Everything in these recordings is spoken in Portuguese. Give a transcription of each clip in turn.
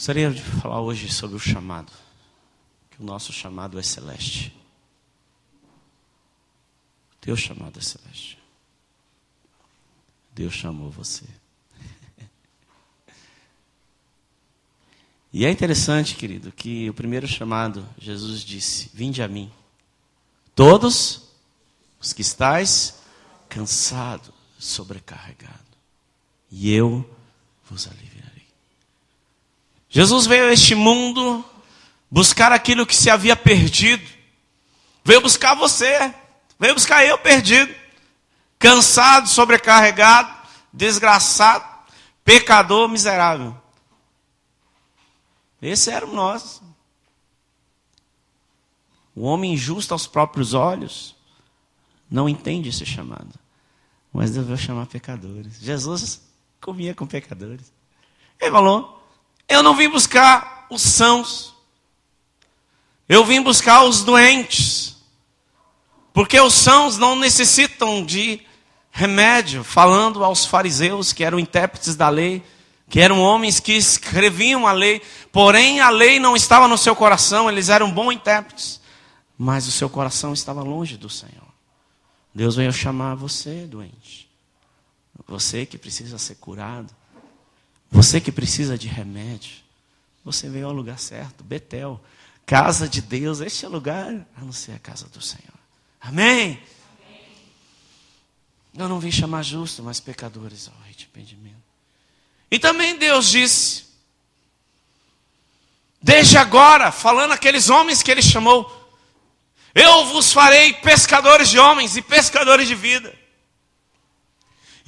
Gostaria de falar hoje sobre o chamado. Que o nosso chamado é celeste. O teu chamado é celeste. Deus chamou você. E é interessante, querido, que o primeiro chamado, Jesus disse: vinde a mim, todos os que estáis cansados, sobrecarregados, e eu vos aliviarei. Jesus veio a este mundo buscar aquilo que se havia perdido. Veio buscar você, veio buscar eu perdido, cansado, sobrecarregado, desgraçado, pecador, miserável. Esse éramos nós. O homem injusto aos próprios olhos não entende esse chamado. Mas Deus veio chamar pecadores. Jesus comia com pecadores. Ele falou: eu não vim buscar os sãos, eu vim buscar os doentes. Porque os sãos não necessitam de remédio. Falando aos fariseus, que eram intérpretes da lei, que eram homens que escreviam a lei, porém a lei não estava no seu coração. Eles eram bons intérpretes, mas o seu coração estava longe do Senhor. Deus veio chamar você, doente, você que precisa ser curado, você que precisa de remédio. Você veio ao lugar certo, Betel, casa de Deus. Este é o lugar a não ser a casa do Senhor. Amém? Eu não vim chamar justos, mas pecadores ao arrependimento. E também Deus disse, desde agora, falando aqueles homens que Ele chamou: eu vos farei pescadores de homens e pescadores de vida.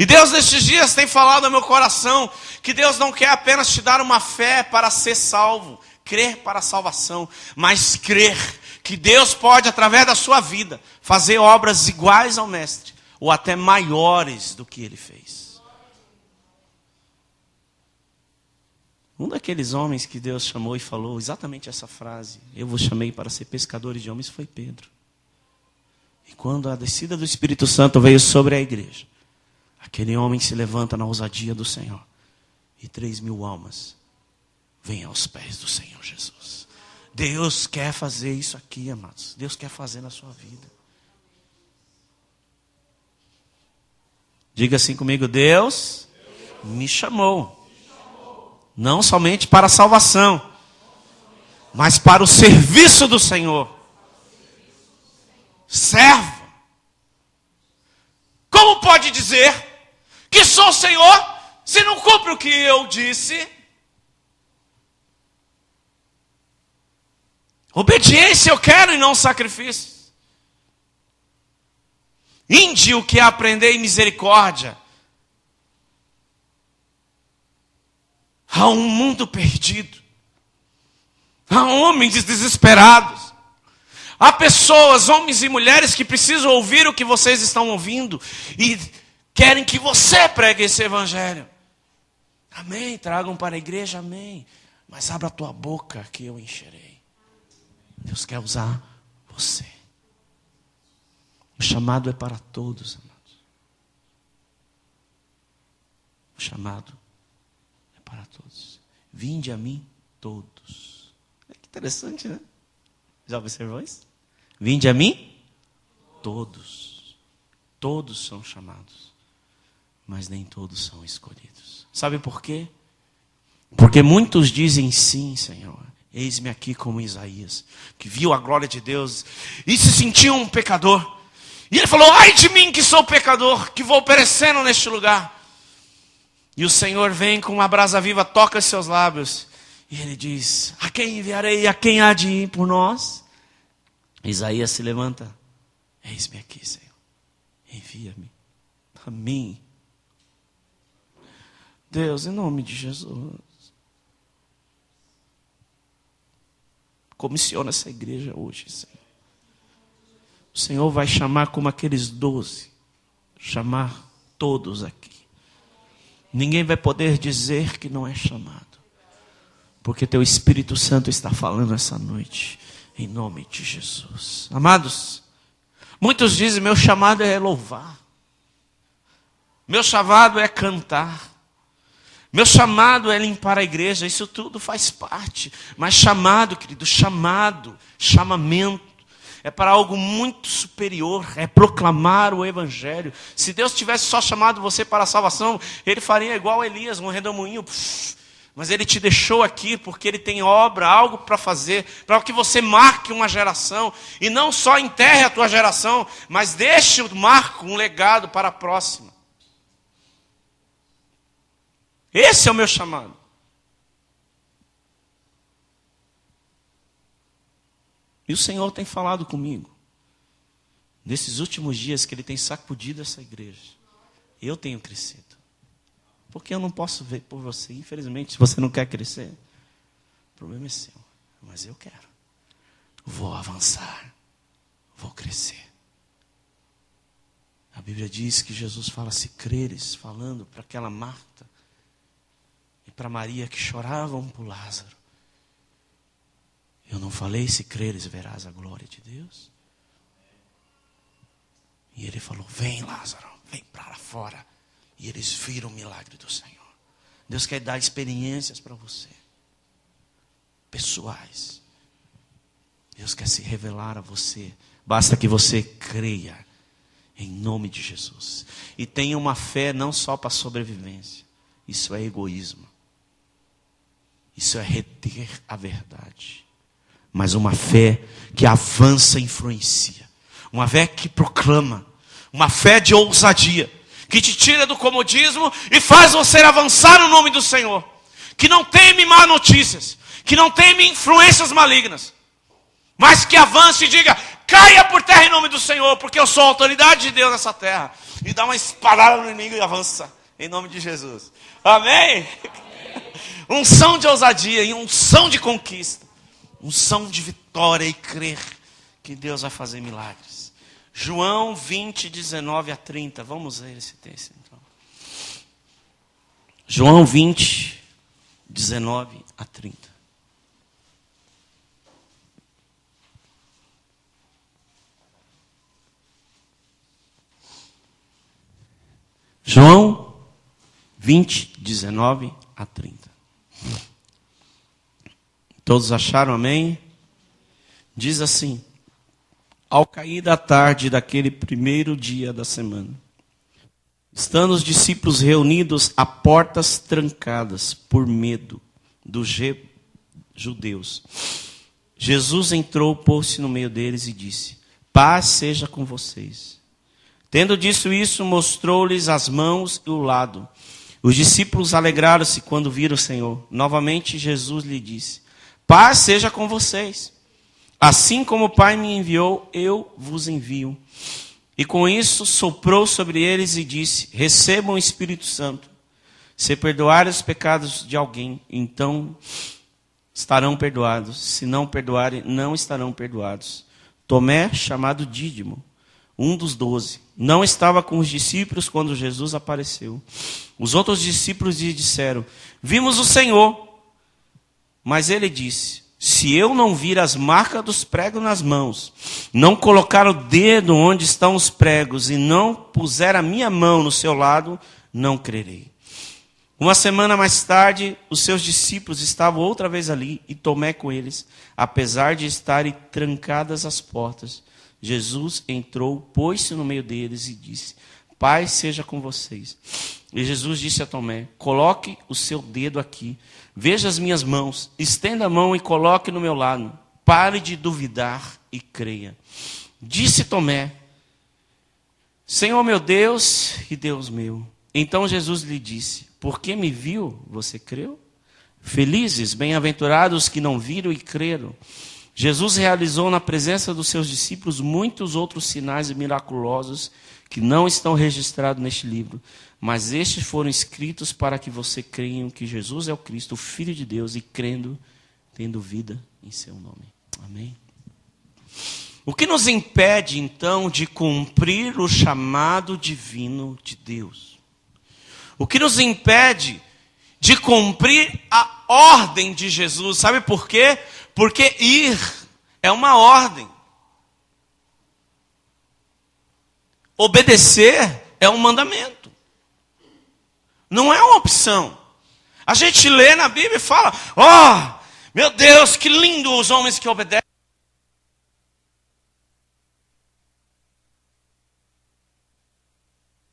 E Deus nestes dias tem falado ao meu coração que Deus não quer apenas te dar uma fé para ser salvo, crer para a salvação, mas crer que Deus pode, através da sua vida, fazer obras iguais ao Mestre, ou até maiores do que Ele fez. Um daqueles homens que Deus chamou e falou exatamente essa frase: eu vos chamei para ser pescadores de homens, foi Pedro. E quando a descida do Espírito Santo veio sobre a igreja, aquele homem se levanta na ousadia do Senhor, e 3.000 almas vêm aos pés do Senhor Jesus. Deus quer fazer isso aqui, amados. Deus quer fazer na sua vida. Diga assim comigo: Deus me chamou. Não somente para a salvação, mas para o serviço do Senhor. Servo. Como pode dizer que sou Senhor se não cumpre o que eu disse? Obediência eu quero e não sacrifício. Inde o que aprendei misericórdia. Há um mundo perdido. Há homens desesperados. Há pessoas, homens e mulheres, que precisam ouvir o que vocês estão ouvindo e querem que você pregue esse evangelho. Amém, tragam para a igreja, amém. Mas abra a tua boca que eu encherei. Deus quer usar você. O chamado é para todos, amados. O chamado para todos. Vinde a mim todos. Que interessante, né? Já observou isso? Vinde a mim todos. Todos são chamados, mas nem todos são escolhidos. Sabe por quê? Porque muitos dizem sim, Senhor. Eis-me aqui como Isaías, que viu a glória de Deus e se sentiu um pecador. E ele falou: ai de mim que sou pecador, que vou perecendo neste lugar. E o Senhor vem com uma brasa viva, toca seus lábios. E ele diz: a quem enviarei? A quem há de ir por nós? Isaías se levanta: eis-me aqui, Senhor. Envia-me a mim. Deus, em nome de Jesus, comissiona essa igreja hoje, Senhor. O Senhor vai chamar como aqueles 12. Chamar todos aqui. Ninguém vai poder dizer que não é chamado. Porque teu Espírito Santo está falando essa noite. Em nome de Jesus. Amados, muitos dizem: meu chamado é louvar. Meu chamado é cantar. Meu chamado é limpar a igreja, isso tudo faz parte. Mas chamado, querido, chamamento, é para algo muito superior, é proclamar o evangelho. Se Deus tivesse só chamado você para a salvação, Ele faria igual Elias, um redemoinho. Mas Ele te deixou aqui porque Ele tem obra, algo para fazer, para que você marque uma geração. E não só enterre a tua geração, mas deixe o marco, um legado para a próxima. Esse é o meu chamado. E o Senhor tem falado comigo, nesses últimos dias, que Ele tem sacudido essa igreja. Eu tenho crescido. Porque eu não posso ver por você. Infelizmente, se você não quer crescer, o problema é seu. Mas eu quero. Vou avançar. Vou crescer. A Bíblia diz que Jesus fala, se creres, falando para aquela Marta e para Maria que choravam por Lázaro. Eu não falei, se creres, verás a glória de Deus. E Ele falou, vem Lázaro, vem para lá fora. E eles viram o milagre do Senhor. Deus quer dar experiências para você. Pessoais. Deus quer se revelar a você. Basta que você creia. Em nome de Jesus. E tenha uma fé não só para sobrevivência. Isso é egoísmo. Isso é reter a verdade. Mas uma fé que avança e influencia. Uma fé que proclama. Uma fé de ousadia. Que te tira do comodismo e faz você avançar no nome do Senhor. Que não teme má notícias. Que não teme influências malignas. Mas que avance e diga, caia por terra em nome do Senhor, porque eu sou a autoridade de Deus nessa terra. E dá uma espadada no inimigo e avança, em nome de Jesus. Amém? Unção de ousadia e unção de conquista. Unção de vitória e crer que Deus vai fazer milagres. João 20, 19 a 30. Vamos ler esse texto então. João 20, 19 a 30. João 20, 19 a 30. Todos acharam, amém? Diz assim: ao cair da tarde daquele primeiro dia da semana, estando os discípulos reunidos a portas trancadas por medo dos judeus, Jesus entrou, pôs-se no meio deles e disse: paz seja com vocês. Tendo dito isso, mostrou-lhes as mãos e o lado. Os discípulos alegraram-se quando viram o Senhor. Novamente Jesus lhe disse: paz seja com vocês. Assim como o Pai me enviou, eu vos envio. E com isso soprou sobre eles e disse: recebam o Espírito Santo. Se perdoarem os pecados de alguém, então estarão perdoados. Se não perdoarem, não estarão perdoados. Tomé, chamado Dídimo, um dos 12, não estava com os discípulos quando Jesus apareceu. Os outros discípulos lhe disseram: vimos o Senhor. Mas ele disse: se eu não vir as marcas dos pregos nas mãos, não colocar o dedo onde estão os pregos e não puser a minha mão no seu lado, não crerei. Uma semana mais tarde, os seus discípulos estavam outra vez ali e Tomé com eles, apesar de estarem trancadas as portas. Jesus entrou, pôs-se no meio deles e disse: paz seja com vocês. E Jesus disse a Tomé: coloque o seu dedo aqui, veja as minhas mãos, estenda a mão e coloque no meu lado. Pare de duvidar e creia. Disse Tomé: Senhor meu Deus e Deus meu. Então Jesus lhe disse: porque me viu, você creu? Felizes, bem-aventurados que não viram e creram. Jesus realizou na presença dos seus discípulos muitos outros sinais miraculosos que não estão registrados neste livro, mas estes foram escritos para que você creia que Jesus é o Cristo, o Filho de Deus, e crendo, tendo vida em seu nome. Amém? O que nos impede, então, de cumprir o chamado divino de Deus? O que nos impede de cumprir a ordem de Jesus? Sabe por quê? Porque ir é uma ordem. Obedecer é um mandamento. Não é uma opção. A gente lê na Bíblia e fala, ó, meu Deus, que lindo os homens que obedecem.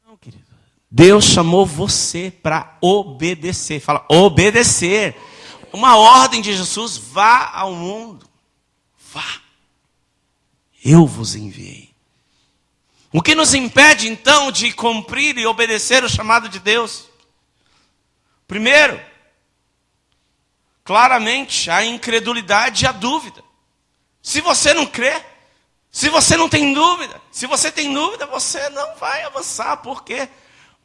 Não, querido. Deus chamou você para obedecer. Fala, obedecer. Uma ordem de Jesus, vá ao mundo. Vá. Eu vos enviei. O que nos impede, então, de cumprir e obedecer o chamado de Deus? Primeiro, claramente, a incredulidade e a dúvida. Se você não crê, se você não tem dúvida, se você tem dúvida, você não vai avançar. Por quê?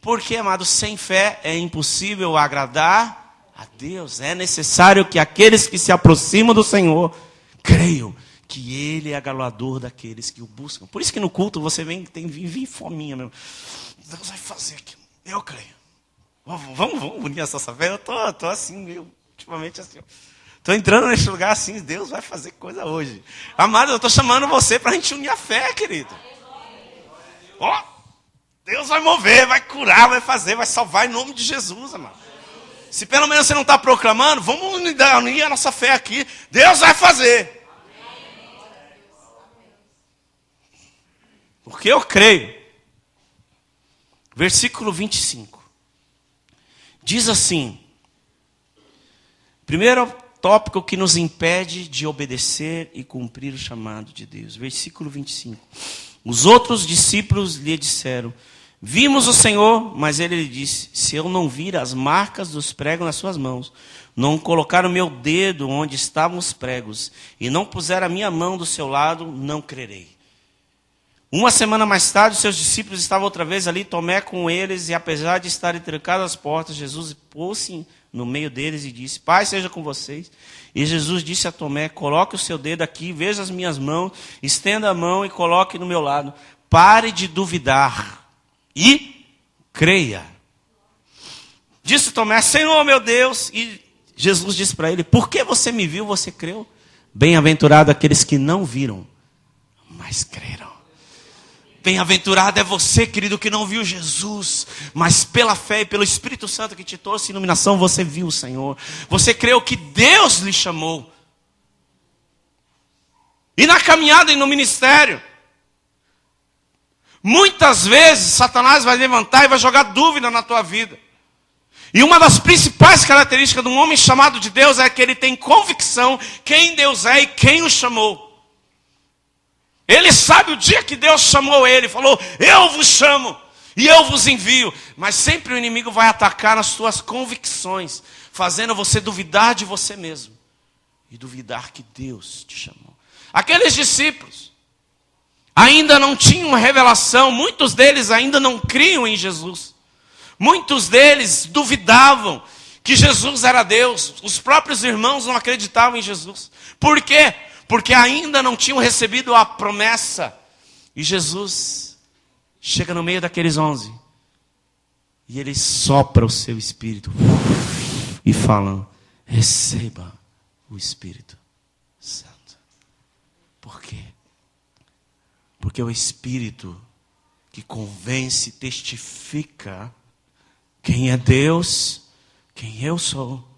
Porque, amado, sem fé é impossível agradar a Deus. É necessário que aqueles que se aproximam do Senhor creiam que Ele é galardoador daqueles que o buscam. Por isso que no culto você vem fominha mesmo. Deus vai fazer aqui. Eu creio. Vamos unir essa fé. Eu tô assim, meio, ultimamente assim. Estou entrando nesse lugar assim, Deus vai fazer coisa hoje. Amado, eu estou chamando você para a gente unir a fé, querido. Ó, Deus vai mover, vai curar, vai fazer, vai salvar em nome de Jesus, amado. Se pelo menos você não está proclamando, vamos unir a nossa fé aqui. Deus vai fazer. Porque eu creio. Versículo 25. Diz assim. Primeiro tópico que nos impede de obedecer e cumprir o chamado de Deus. Versículo 25. Os outros discípulos lhe disseram, vimos o Senhor, mas ele lhe disse, se eu não vir as marcas dos pregos nas suas mãos, não colocar o meu dedo onde estavam os pregos, e não puser a minha mão do seu lado, não crerei. Uma semana mais tarde, seus discípulos estavam outra vez ali, Tomé com eles, e apesar de estarem trancadas as portas, Jesus pôs-se no meio deles e disse, Pai seja com vocês. E Jesus disse a Tomé, coloque o seu dedo aqui, veja as minhas mãos, estenda a mão e coloque no meu lado. Pare de duvidar e creia. Disse Tomé, Senhor meu Deus. E Jesus disse para ele, por que você me viu, você creu? Bem-aventurado aqueles que não viram, mas creram. Bem-aventurado é você, querido, que não viu Jesus, mas pela fé e pelo Espírito Santo que te trouxe iluminação, você viu o Senhor. Você creu que Deus lhe chamou. E na caminhada e no ministério, muitas vezes Satanás vai levantar e vai jogar dúvida na tua vida. E uma das principais características de um homem chamado de Deus é que ele tem convicção quem Deus é e quem o chamou. Ele sabe o dia que Deus chamou ele, falou, eu vos chamo e eu vos envio. Mas sempre o inimigo vai atacar nas suas convicções, fazendo você duvidar de você mesmo e duvidar que Deus te chamou. Aqueles discípulos ainda não tinham revelação, muitos deles ainda não criam em Jesus. Muitos deles duvidavam que Jesus era Deus. Os próprios irmãos não acreditavam em Jesus. Por quê? Porque ainda não tinham recebido a promessa. E Jesus chega no meio daqueles 11. E ele sopra o seu Espírito. E fala, receba o Espírito Santo. Por quê? Porque é o Espírito que convence, testifica quem é Deus, quem eu sou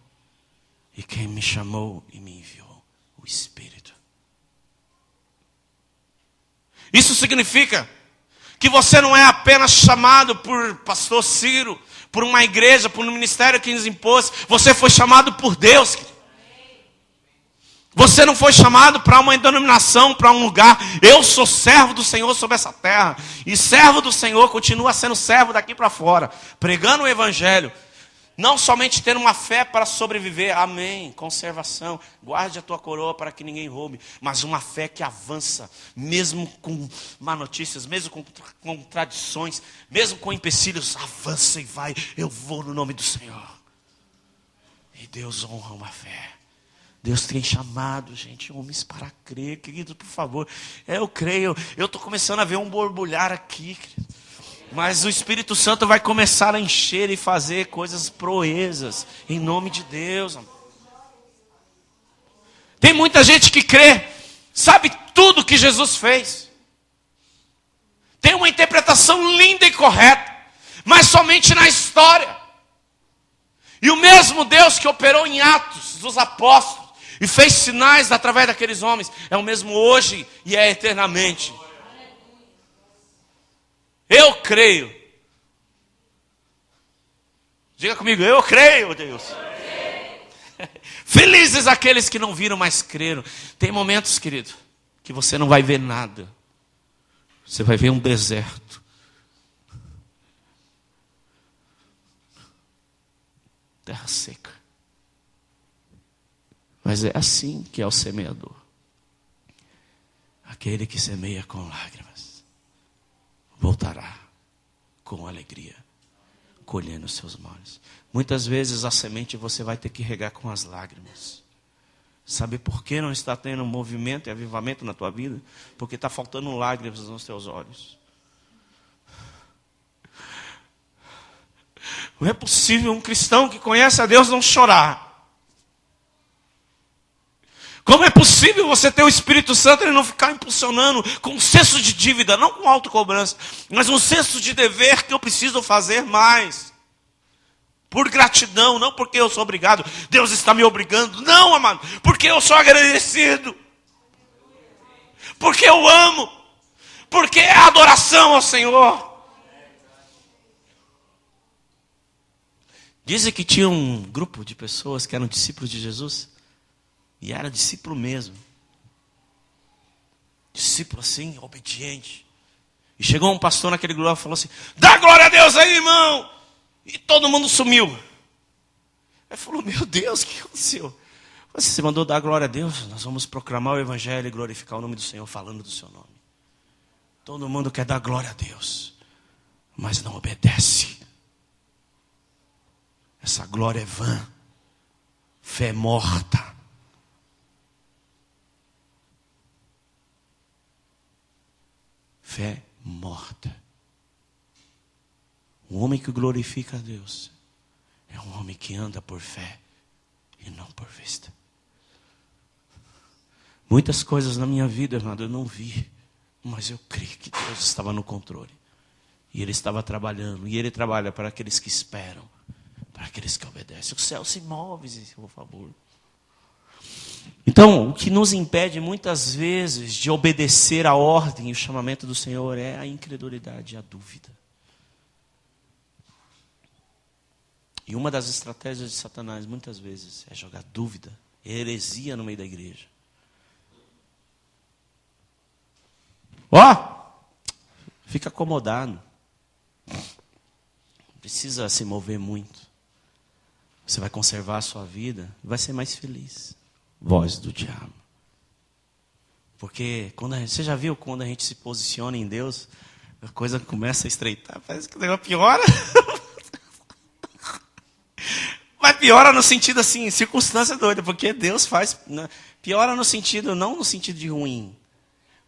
e quem me chamou e me enviou. O Espírito. Isso significa que você não é apenas chamado por pastor Ciro, por uma igreja, por um ministério que nos impôs. Você foi chamado por Deus. Você não foi chamado para uma denominação, para um lugar. Eu sou servo do Senhor sobre essa terra. E servo do Senhor continua sendo servo daqui para fora. Pregando o Evangelho. Não somente ter uma fé para sobreviver, amém, conservação, guarde a tua coroa para que ninguém roube, mas uma fé que avança, mesmo com má notícias, mesmo com contradições, mesmo com empecilhos, avança e vai, eu vou no nome do Senhor. E Deus honra uma fé. Deus tem chamado, gente, homens para crer, querido, por favor, eu creio, eu estou começando a ver um borbulhar aqui, querido. Mas o Espírito Santo vai começar a encher e fazer coisas proezas. Em nome de Deus. Tem muita gente que crê. Sabe tudo que Jesus fez. Tem uma interpretação linda e correta. Mas somente na história. E o mesmo Deus que operou em Atos dos Apóstolos e fez sinais através daqueles homens, é o mesmo hoje e é eternamente. Eu creio. Diga comigo, eu creio, Deus. Felizes aqueles que não viram, mas creram. Tem momentos, querido, que você não vai ver nada. Você vai ver um deserto. Terra seca. Mas é assim que é o semeador. Aquele que semeia com lágrimas voltará com alegria, colhendo os seus molhos. Muitas vezes a semente você vai ter que regar com as lágrimas. Sabe por que não está tendo movimento e avivamento na tua vida? Porque está faltando lágrimas nos teus olhos. Não é possível um cristão que conhece a Deus não chorar. Como é possível você ter o Espírito Santo e não ficar impulsionando com um senso de dívida, não com autocobrança, mas um senso de dever que eu preciso fazer mais. Por gratidão, não porque eu sou obrigado, Deus está me obrigando. Não, amado, porque eu sou agradecido. Porque eu amo. Porque é adoração ao Senhor. Dizem que tinha um grupo de pessoas que eram discípulos de Jesus. E era discípulo mesmo. Discípulo assim, obediente. E chegou um pastor naquele grupo e falou assim: dá glória a Deus aí, irmão. E todo mundo sumiu. Ele falou: meu Deus, o que aconteceu? Você mandou dar glória a Deus? Nós vamos proclamar o evangelho e glorificar o nome do Senhor, falando do seu nome. Todo mundo quer dar glória a Deus, mas não obedece. Essa glória é vã. Fé é morta. Fé morta. O homem que glorifica a Deus é um homem que anda por fé e não por vista. Muitas coisas na minha vida, irmão, eu não vi, mas eu creio que Deus estava no controle. E Ele estava trabalhando. E Ele trabalha para aqueles que esperam, para aqueles que obedecem. O céu se move, por favor. Então, o que nos impede muitas vezes de obedecer a ordem e o chamamento do Senhor é a incredulidade e a dúvida. E uma das estratégias de Satanás muitas vezes é jogar dúvida, heresia no meio da igreja. Fica acomodado. Não precisa se mover muito. Você vai conservar a sua vida e vai ser mais feliz. Voz do diabo. Porque você já viu quando a gente se posiciona em Deus, a coisa começa a estreitar, parece que o negócio piora. Mas piora no sentido assim, circunstância doida, porque Deus faz, né? Piora no sentido, não no sentido de ruim.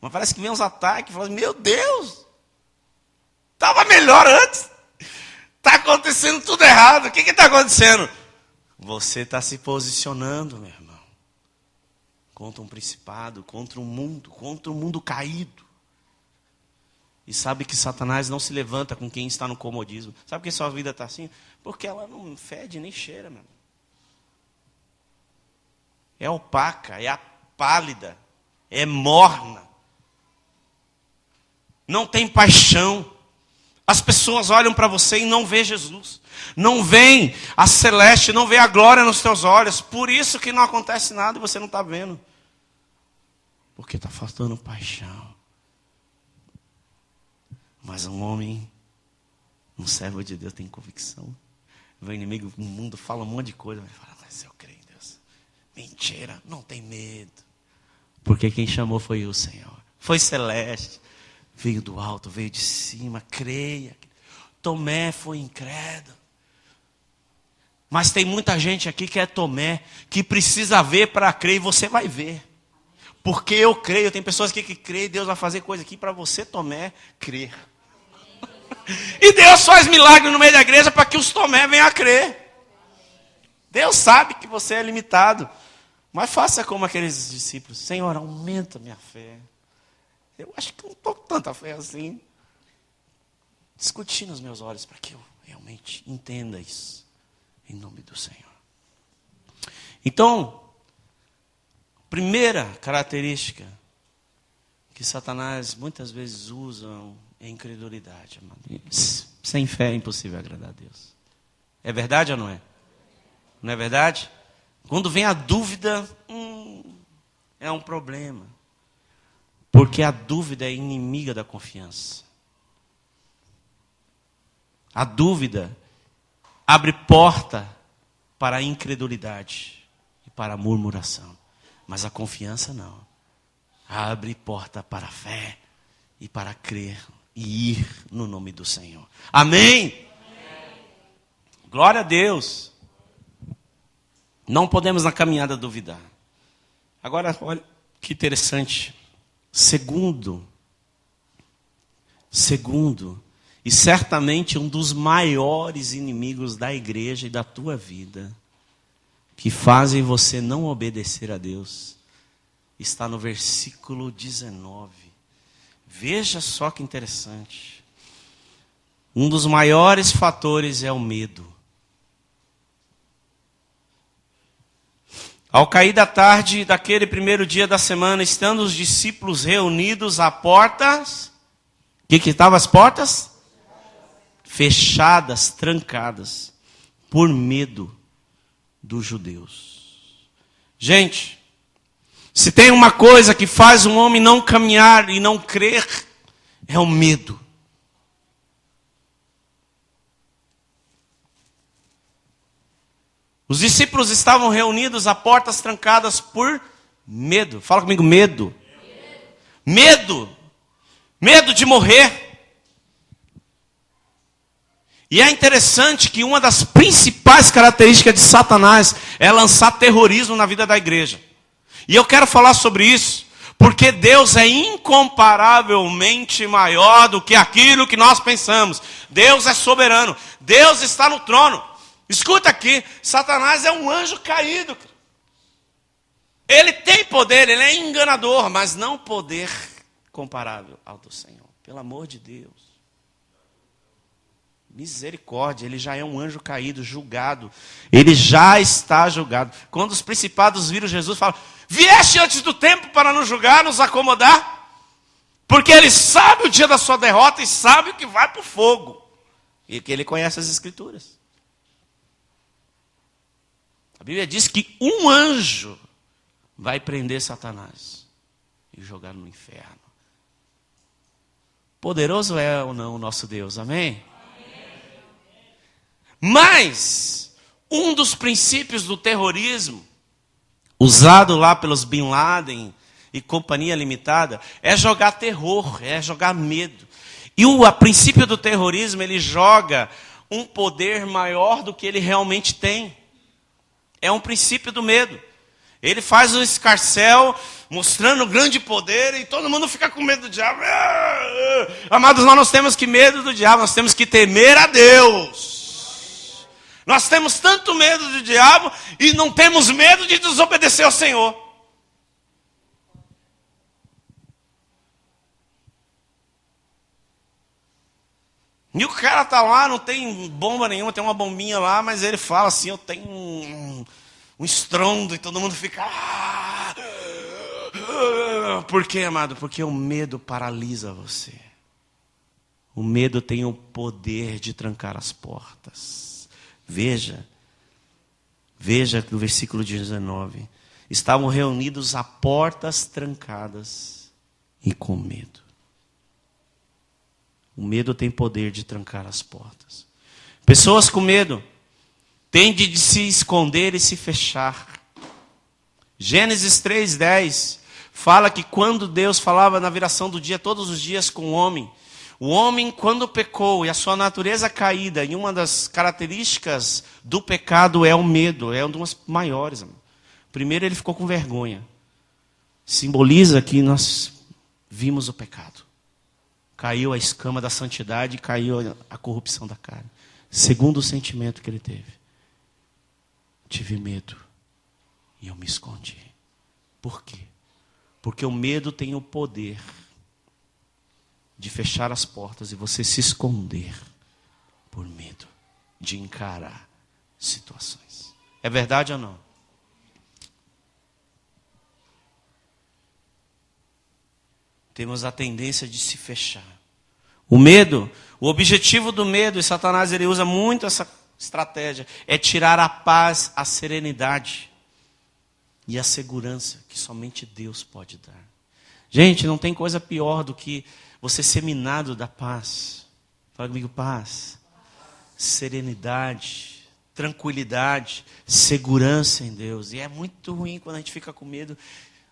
Mas parece que vem uns ataques, fala, meu Deus, estava melhor antes. Está acontecendo tudo errado. O que está acontecendo? Você está se posicionando, meu irmão. Contra um principado, contra um mundo caído. E sabe que Satanás não se levanta com quem está no comodismo. Sabe por que sua vida está assim? Porque ela não fede nem cheira, meu. É opaca, é pálida, é morna. Não tem paixão. As pessoas olham para você e não vê Jesus. Não vem a celeste, não vê a glória nos teus olhos. Por isso que não acontece nada e você não está vendo. Porque está faltando paixão. Mas um homem, um servo de Deus tem convicção. O inimigo, o mundo fala um monte de coisa. Mas fala, mas eu creio em Deus. Mentira, não tem medo. Porque quem chamou foi o Senhor. Foi celeste. Veio do alto, veio de cima, creia. Tomé foi incrédulo. Mas tem muita gente aqui que é Tomé, que precisa ver para crer, e você vai ver. Porque eu creio, tem pessoas aqui que creem, Deus vai fazer coisa aqui para você, Tomé, crer. E Deus faz milagre no meio da igreja para que os Tomé venham a crer. Deus sabe que você é limitado. Mas faça como aqueles discípulos. Senhor, aumenta minha fé. Eu acho que não estou com tanta fé assim. Discutir nos meus olhos para que eu realmente entenda isso. em nome do Senhor. Então, primeira característica que Satanás muitas vezes usa é a incredulidade, amado. Sem fé é impossível agradar a Deus. É verdade ou não é? Não é verdade? Quando vem a dúvida, é um problema. Porque a dúvida é inimiga da confiança. A dúvida abre porta para a incredulidade e para a murmuração. Mas a confiança não. Abre porta para a fé e para crer e ir no nome do Senhor. Amém? Amém. Glória a Deus. Não podemos na caminhada duvidar. Agora, olha que interessante. Segundo, e certamente um dos maiores inimigos da igreja e da tua vida, que fazem você não obedecer a Deus, está no versículo 19. Veja só que interessante. Um dos maiores fatores é o medo. Ao cair da tarde daquele primeiro dia da semana, estando os discípulos reunidos a portas, o que estavam as portas? Fechadas, trancadas, por medo dos judeus. Gente, se tem uma coisa que faz um homem não caminhar e não crer, é o medo. Os discípulos estavam reunidos a portas trancadas por medo. Fala comigo, medo. Medo. Medo de morrer. E é interessante que uma das principais características de Satanás é lançar terrorismo na vida da igreja. E eu quero falar sobre isso, porque Deus é incomparavelmente maior do que aquilo que nós pensamos. Deus é soberano. Deus está no trono. Escuta aqui, Satanás é um anjo caído. Ele tem poder, ele é enganador, mas não poder comparável ao do Senhor. Pelo amor de Deus. Misericórdia, ele já é um anjo caído, julgado. Ele já está julgado. Quando os principados viram Jesus, falam: vieste antes do tempo para nos julgar, nos acomodar? Porque ele sabe o dia da sua derrota e sabe o que vai para o fogo. E que ele conhece as Escrituras. A Bíblia diz que um anjo vai prender Satanás e jogar no inferno. Poderoso é ou não o nosso Deus, amém? Amém. Mas, um dos princípios do terrorismo, usado lá pelos Bin Laden e companhia limitada, é jogar terror, é jogar medo. E o princípio do terrorismo, ele joga um poder maior do que ele realmente tem. É um princípio do medo. Ele faz um escarcéu, mostrando grande poder, e todo mundo fica com medo do diabo. Amados, nós não temos que medo do diabo, nós temos que temer a Deus. Nós temos tanto medo do diabo, e não temos medo de desobedecer ao Senhor. E o cara está lá, não tem bomba nenhuma, tem uma bombinha lá, mas ele fala assim: eu tenho um estrondo, e todo mundo fica... Por quê, amado? Porque o medo paralisa você. O medo tem o poder de trancar as portas. Veja no versículo 19. Estavam reunidos a portas trancadas e com medo. O medo tem poder de trancar as portas. Pessoas com medo tendem de se esconder e se fechar. Gênesis 3:10 fala que quando Deus falava na viração do dia, todos os dias com o homem quando pecou e a sua natureza caída, e uma das características do pecado é o medo, é uma das maiores. Primeiro, ele ficou com vergonha. Simboliza que nós vimos o pecado. Caiu a escama da santidade, caiu a corrupção da carne. Segundo o sentimento que ele teve: tive medo e eu me escondi. Por quê? Porque o medo tem o poder de fechar as portas e você se esconder por medo de encarar situações. É verdade ou não? Temos a tendência de se fechar. O medo, o objetivo do medo, e Satanás ele usa muito essa estratégia, é tirar a paz, a serenidade e a segurança que somente Deus pode dar. Gente, não tem coisa pior do que você ser minado da paz. Fala comigo, paz, serenidade, tranquilidade, segurança em Deus. E é muito ruim quando a gente fica com medo.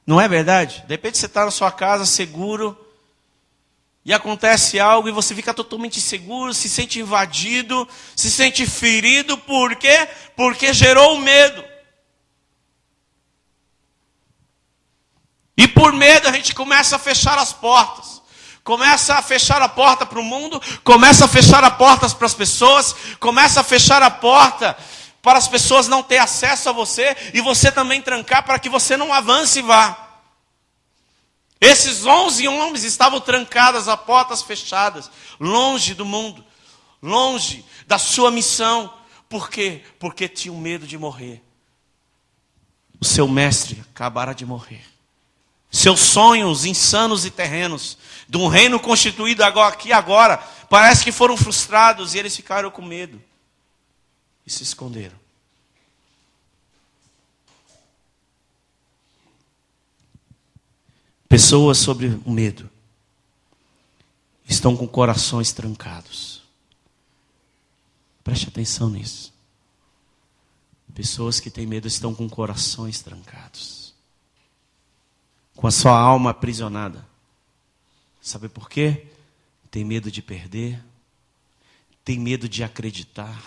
Não é verdade? De repente você está na sua casa seguro e acontece algo e você fica totalmente inseguro, se sente invadido, se sente ferido. Por quê? Porque gerou medo. E por medo a gente começa a fechar as portas. Começa a fechar a porta para o mundo, começa a fechar as portas para as pessoas, começa a fechar a porta para as pessoas não ter acesso a você e você também trancar para que você não avance e vá. Esses 11 homens estavam trancados a portas fechadas, longe do mundo, longe da sua missão. Por quê? Porque tinham medo de morrer. O seu mestre acabara de morrer. Seus sonhos insanos e terrenos, de um reino constituído aqui agora, parece que foram frustrados e eles ficaram com medo. E se esconderam. Pessoas sobre o medo estão com corações trancados. Preste atenção nisso. Pessoas que têm medo estão com corações trancados. Com a sua alma aprisionada. Sabe por quê? Tem medo de perder. Tem medo de acreditar.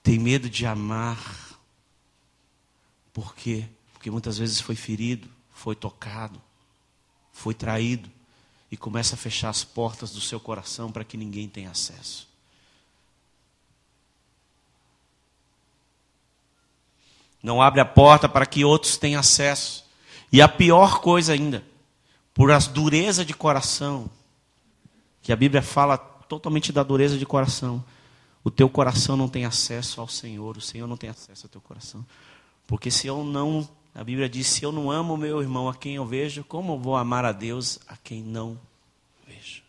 Tem medo de amar. Por quê? Porque muitas vezes foi ferido, foi tocado, foi traído. E começa a fechar as portas do seu coração para que ninguém tenha acesso. Não abre a porta para que outros tenham acesso. E a pior coisa ainda, por a dureza de coração, que a Bíblia fala totalmente da dureza de coração. O teu coração não tem acesso ao Senhor, o Senhor não tem acesso ao teu coração. Porque se eu não, a Bíblia diz, se eu não amo o meu irmão a quem eu vejo, como eu vou amar a Deus a quem não vejo?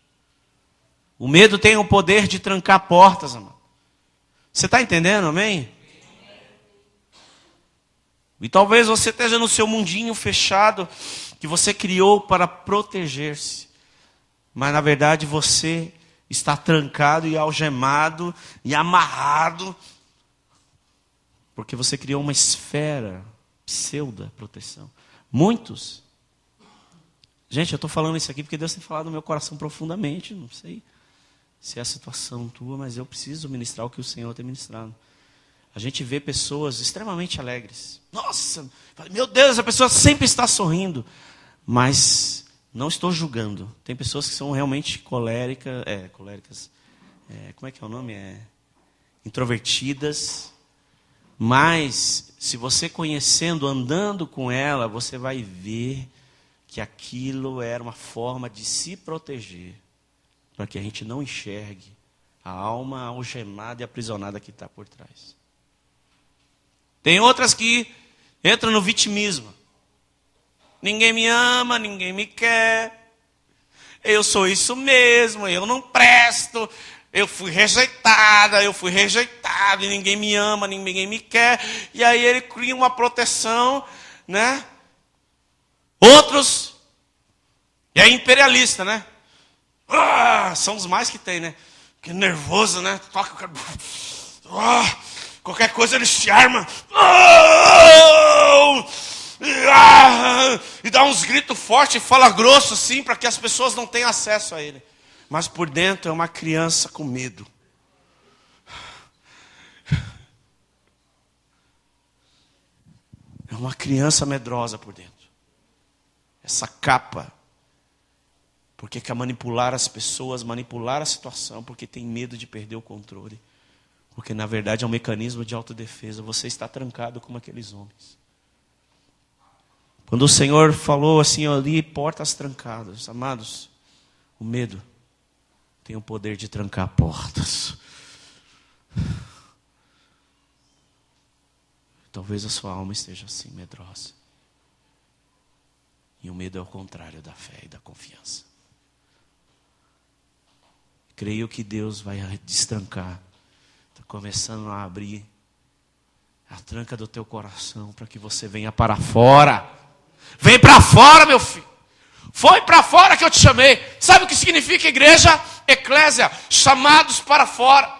O medo tem o poder de trancar portas, amado. Você está entendendo, amém? E talvez você esteja no seu mundinho fechado, que você criou para proteger-se. Mas na verdade você está trancado e algemado e amarrado, porque você criou uma esfera pseudo-proteção. Muitos. Gente, eu estou falando isso aqui porque Deus tem falado no meu coração profundamente. Não sei se é a situação tua, mas eu preciso ministrar o que o Senhor tem ministrado. A gente vê pessoas extremamente alegres. Nossa, meu Deus, a pessoa sempre está sorrindo. Mas não estou julgando. Tem pessoas que são realmente coléricas, como é que é o nome? Introvertidas. Mas, se você conhecendo, andando com ela, você vai ver que aquilo era uma forma de se proteger. Para que a gente não enxergue a alma algemada e aprisionada que está por trás. Tem outras que entram no vitimismo. Ninguém me ama, ninguém me quer. Eu sou isso mesmo, eu não presto. Eu fui rejeitada, eu fui rejeitado. E ninguém me ama, ninguém me quer. E aí ele cria uma proteção, né? Outros, e é imperialista, né? São os mais que tem, né? Que nervoso, né? Toca o qualquer coisa ele se arma. E dá uns gritos fortes e fala grosso assim, para que as pessoas não tenham acesso a ele. Mas por dentro é uma criança com medo. É uma criança medrosa por dentro. Essa capa. Porque quer manipular as pessoas, manipular a situação, porque tem medo de perder o controle. Porque, na verdade, é um mecanismo de autodefesa. Você está trancado como aqueles homens. Quando o Senhor falou assim ali, portas trancadas. Amados, o medo tem o poder de trancar portas. Talvez a sua alma esteja assim, medrosa. E o medo é o contrário da fé e da confiança. Creio que Deus vai destrancar. Está começando a abrir a tranca do teu coração para que você venha para fora. Vem para fora, meu filho. Foi para fora que eu te chamei. Sabe o que significa igreja? Eclésia. Chamados para fora.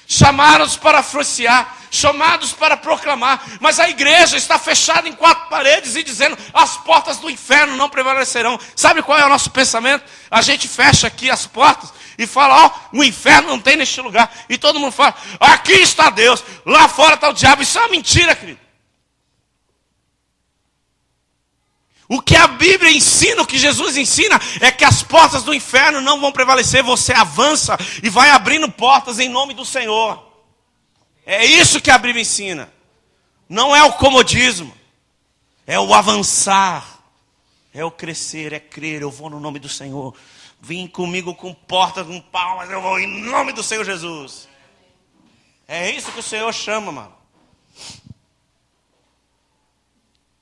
Chamados para anunciar. Chamados para proclamar. Mas a igreja está fechada em 4 paredes e dizendo: as portas do inferno não prevalecerão. Sabe qual é o nosso pensamento? A gente fecha aqui as portas e fala: ó, o inferno não tem neste lugar. E todo mundo fala: aqui está Deus, lá fora está o diabo. Isso é uma mentira, querido. O que a Bíblia ensina, o que Jesus ensina, é que as portas do inferno não vão prevalecer. Você avança e vai abrindo portas em nome do Senhor. É isso que a Bíblia ensina. Não é o comodismo. É o avançar. É o crescer, é crer. Eu vou no nome do Senhor. Vim comigo com portas, com palmas. Eu vou em nome do Senhor Jesus. É isso que o Senhor chama, mano.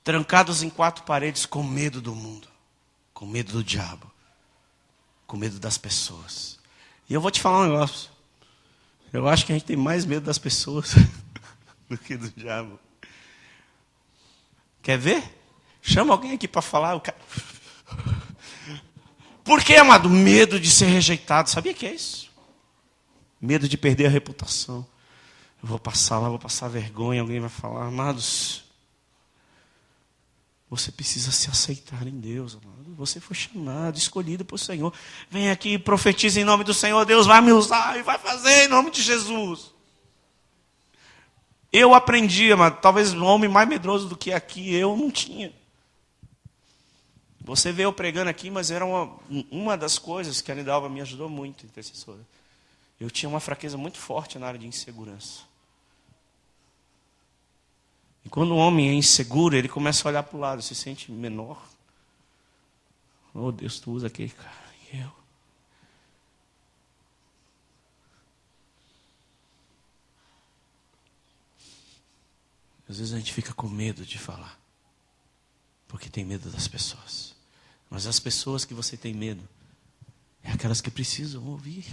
Trancados em 4 paredes com medo do mundo. Com medo do diabo. Com medo das pessoas. E eu vou te falar um negócio. Eu acho que a gente tem mais medo das pessoas do que do diabo. Quer ver? Chama alguém aqui para falar. O cara... Por que, amado? Medo de ser rejeitado. Sabia que é isso? Medo de perder a reputação. Eu vou passar lá, vou passar vergonha. Alguém vai falar: amados, você precisa se aceitar em Deus, amado. Você foi chamado, escolhido por Senhor. Vem aqui e profetiza em nome do Senhor. Deus vai me usar e vai fazer em nome de Jesus. Eu aprendi, amado. Talvez um homem mais medroso do que aqui eu não tinha. Você vê eu pregando aqui, mas era uma das coisas que a Nidalva me ajudou muito, intercessora. Eu tinha uma fraqueza muito forte na área de insegurança. E quando o homem é inseguro, ele começa a olhar para o lado, se sente menor. Oh, Deus, tu usa aquele cara. E eu? Às vezes a gente fica com medo de falar. Porque tem medo das pessoas. Mas as pessoas que você tem medo, é aquelas que precisam ouvir.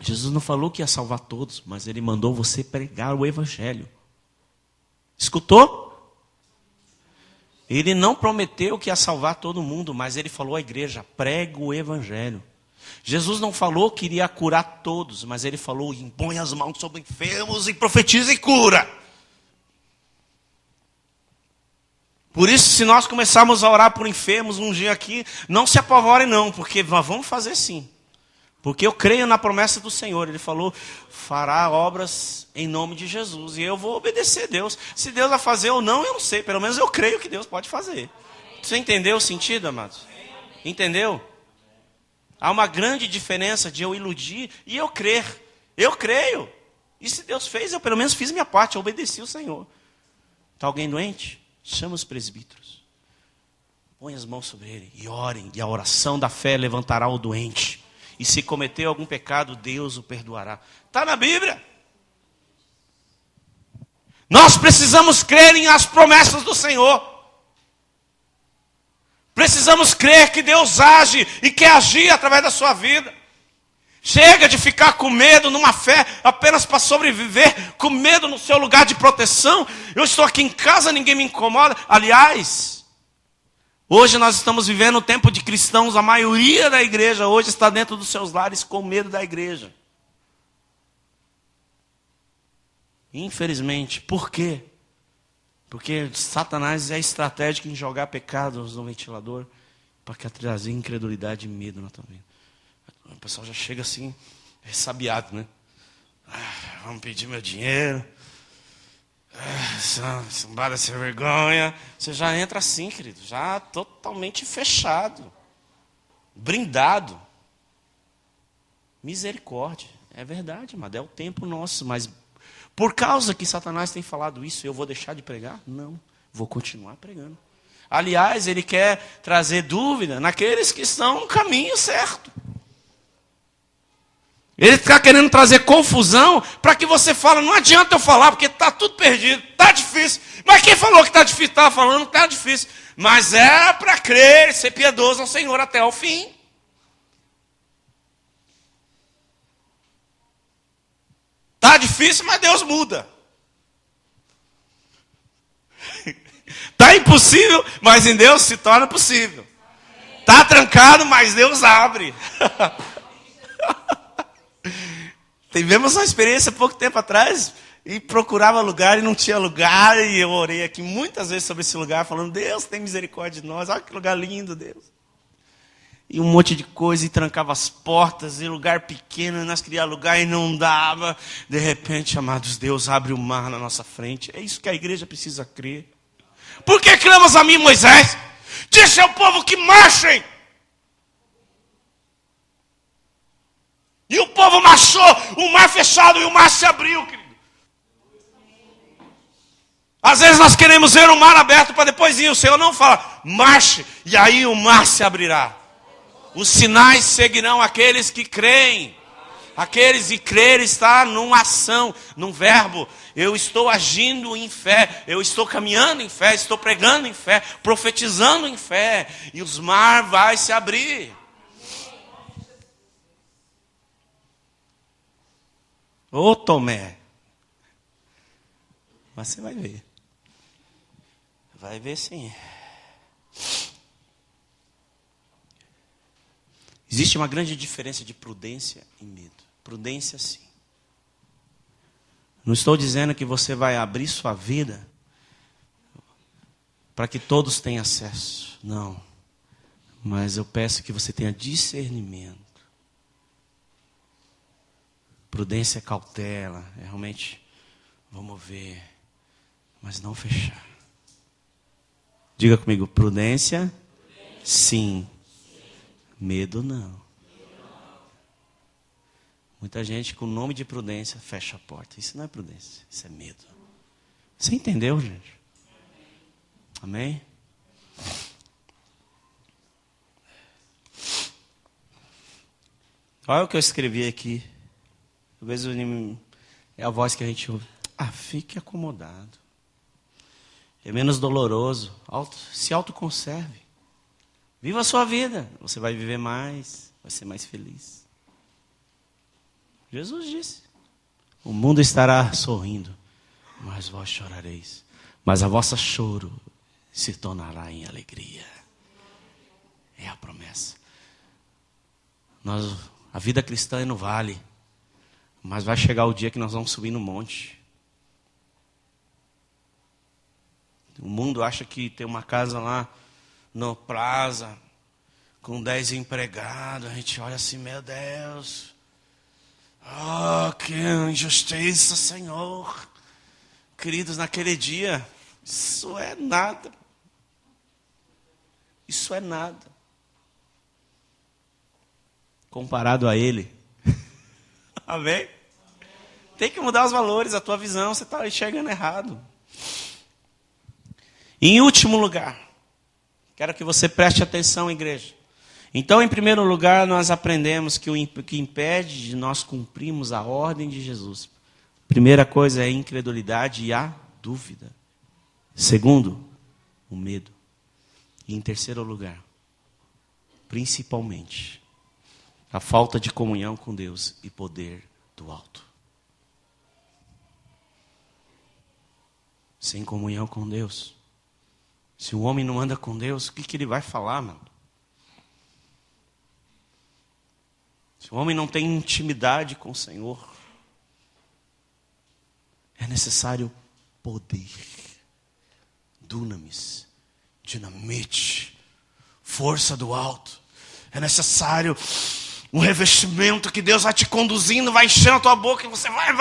Jesus não falou que ia salvar todos, mas Ele mandou você pregar o Evangelho. Escutou? Ele não prometeu que ia salvar todo mundo, mas Ele falou à igreja: prega o Evangelho. Jesus não falou que iria curar todos, mas Ele falou: impõe as mãos sobre enfermos e profetiza e cura. Por isso, se nós começarmos a orar por enfermos um dia aqui, não se apavorem não, porque nós vamos fazer sim. Porque eu creio na promessa do Senhor. Ele falou: fará obras em nome de Jesus. E eu vou obedecer a Deus. Se Deus vai fazer ou não, eu não sei. Pelo menos eu creio que Deus pode fazer. Você entendeu o sentido, amados? Entendeu? Há uma grande diferença de eu iludir e eu crer. Eu creio. E se Deus fez, eu pelo menos fiz minha parte. Eu obedeci o Senhor. Está alguém doente? Chama os presbíteros. Põe as mãos sobre ele e orem. E a oração da fé levantará o doente. E se cometeu algum pecado, Deus o perdoará. Está na Bíblia. Nós precisamos crer em as promessas do Senhor. Precisamos crer que Deus age e quer agir através da sua vida. Chega de ficar com medo numa fé apenas para sobreviver, com medo no seu lugar de proteção. Eu estou aqui em casa, ninguém me incomoda. Aliás, hoje nós estamos vivendo um tempo de cristãos, a maioria da igreja hoje está dentro dos seus lares com medo da igreja. Infelizmente. Por quê? Porque Satanás é estratégico em jogar pecados no ventilador para trazer incredulidade e medo na tua vida. O pessoal já chega assim, ressabiado, né? Vamos pedir meu dinheiro. Sambada sem vergonha. Você já entra assim, querido, já totalmente fechado, brindado. Misericórdia. É verdade, amado, é o tempo nosso, mas por causa que Satanás tem falado isso, eu vou deixar de pregar? Não, vou continuar pregando. Aliás, ele quer trazer dúvida naqueles que estão no caminho certo. Ele está querendo trazer confusão para que você fale, não adianta eu falar, porque está tudo perdido, está difícil. Mas quem falou que está difícil? Estava falando que está difícil. Mas era para crer e ser piedoso ao Senhor até o fim. Está difícil, mas Deus muda. Está impossível, mas em Deus se torna possível. Está trancado, mas Deus abre. Tivemos uma experiência pouco tempo atrás e procurava lugar e não tinha lugar. E eu orei aqui muitas vezes sobre esse lugar, falando, Deus, tem misericórdia de nós. Olha que lugar lindo, Deus. E um monte de coisa, e trancava as portas, e lugar pequeno, e nós queríamos lugar e não dava. De repente, amados, Deus abre o mar na nossa frente. É isso que a igreja precisa crer. Por que clamas a mim, Moisés? Diz ao povo que marchem. E o povo marchou, o mar fechado e o mar se abriu, querido. Às vezes nós queremos ver o mar aberto para depois ir. O Senhor não fala, marche, e aí o mar se abrirá. Os sinais seguirão aqueles que creem. Aqueles que crerem está numa ação, num verbo. Eu estou agindo em fé, eu estou caminhando em fé, estou pregando em fé, profetizando em fé. E os mar vai se abrir. Ô Tomé. Mas você vai ver. Vai ver sim. Existe uma grande diferença de prudência e medo. Prudência, sim. Não estou dizendo que você vai abrir sua vida para que todos tenham acesso. Não. Mas eu peço que você tenha discernimento. Prudência é cautela. É realmente, vamos ver, mas não fechar. Diga comigo, prudência, sim. Medo não. Muita gente com o nome de prudência fecha a porta. Isso não é prudência, isso é medo. Você entendeu, gente? Amém? Olha o que eu escrevi aqui. Talvez é a voz que a gente ouve. Fique acomodado. É menos doloroso. Se autoconserve. Viva a sua vida. Você vai viver mais. Vai ser mais feliz. Jesus disse. O mundo estará sorrindo. Mas vós chorareis. Mas a vossa choro se tornará em alegria. É a promessa. A vida cristã é no vale. Mas vai chegar o dia que nós vamos subir no monte. O mundo acha que tem uma casa lá no Plaza, com 10 empregados. A gente olha assim, meu Deus. Oh, que injustiça, Senhor. Queridos, naquele dia, isso é nada. Isso é nada. Comparado a Ele. Amém? Tem que mudar os valores, a tua visão, você está enxergando errado. Em último lugar, quero que você preste atenção, igreja. Então, em primeiro lugar, nós aprendemos que o que impede de nós cumprirmos a ordem de Jesus. Primeira coisa é a incredulidade e a dúvida. Segundo, o medo. E em terceiro lugar, principalmente, a falta de comunhão com Deus e poder do alto. Sem comunhão com Deus. Se o homem não anda com Deus, o que ele vai falar, mano? Se o homem não tem intimidade com o Senhor, é necessário poder, dunamis, dinamite, força do alto. É necessário um revestimento que Deus vai te conduzindo, vai enchendo a tua boca e você vai.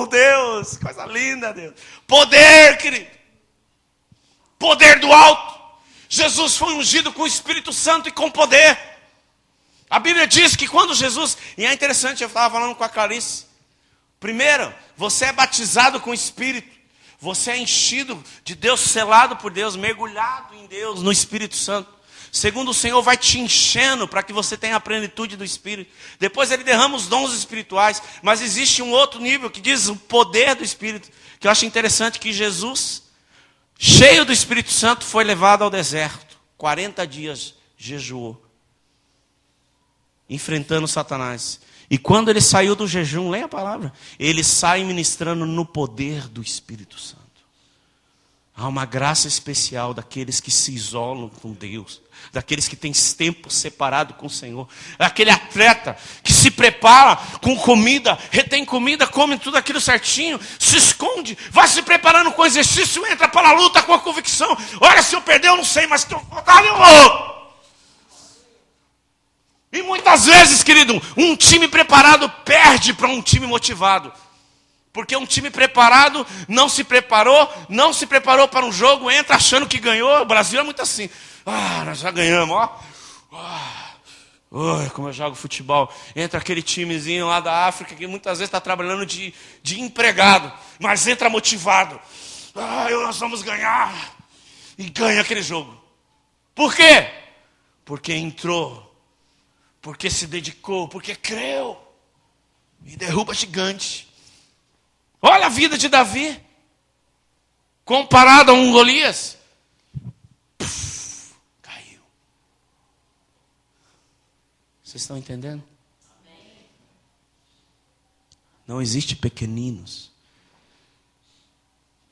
Deus, coisa linda, Deus. Poder, querido. Poder do alto. Jesus foi ungido com o Espírito Santo e com poder. A Bíblia diz que quando Jesus... E é interessante, eu estava falando com a Clarice. Primeiro, você é batizado com o Espírito. Você é enchido de Deus, selado por Deus, mergulhado em Deus, no Espírito Santo. Segundo, o Senhor vai te enchendo para que você tenha a plenitude do Espírito. Depois Ele derrama os dons espirituais. Mas existe um outro nível que diz o poder do Espírito. Que eu acho interessante que Jesus, cheio do Espírito Santo, foi levado ao deserto. 40 dias jejuou, enfrentando Satanás. E quando ele saiu do jejum, leia a palavra, ele sai ministrando no poder do Espírito Santo. Há uma graça especial daqueles que se isolam com Deus, daqueles que têm tempo separado com o Senhor. Aquele atleta que se prepara com comida, retém comida, come tudo aquilo certinho, se esconde, vai se preparando com o exercício, entra para a luta com a convicção. Olha, se eu perder eu não sei, mas que eu vou. E muitas vezes, querido, um time preparado perde para um time motivado. Porque um time preparado não se preparou para um jogo, entra achando que ganhou. O Brasil é muito assim. Nós já ganhamos, como eu jogo futebol. Entra aquele timezinho lá da África que muitas vezes está trabalhando de empregado, mas entra motivado. Nós vamos ganhar. E ganha aquele jogo. Por quê? Porque entrou. Porque se dedicou, porque creu. E derruba gigante. Olha a vida de Davi. Comparado a um Golias. Caiu. Vocês estão entendendo? Não existe pequeninos.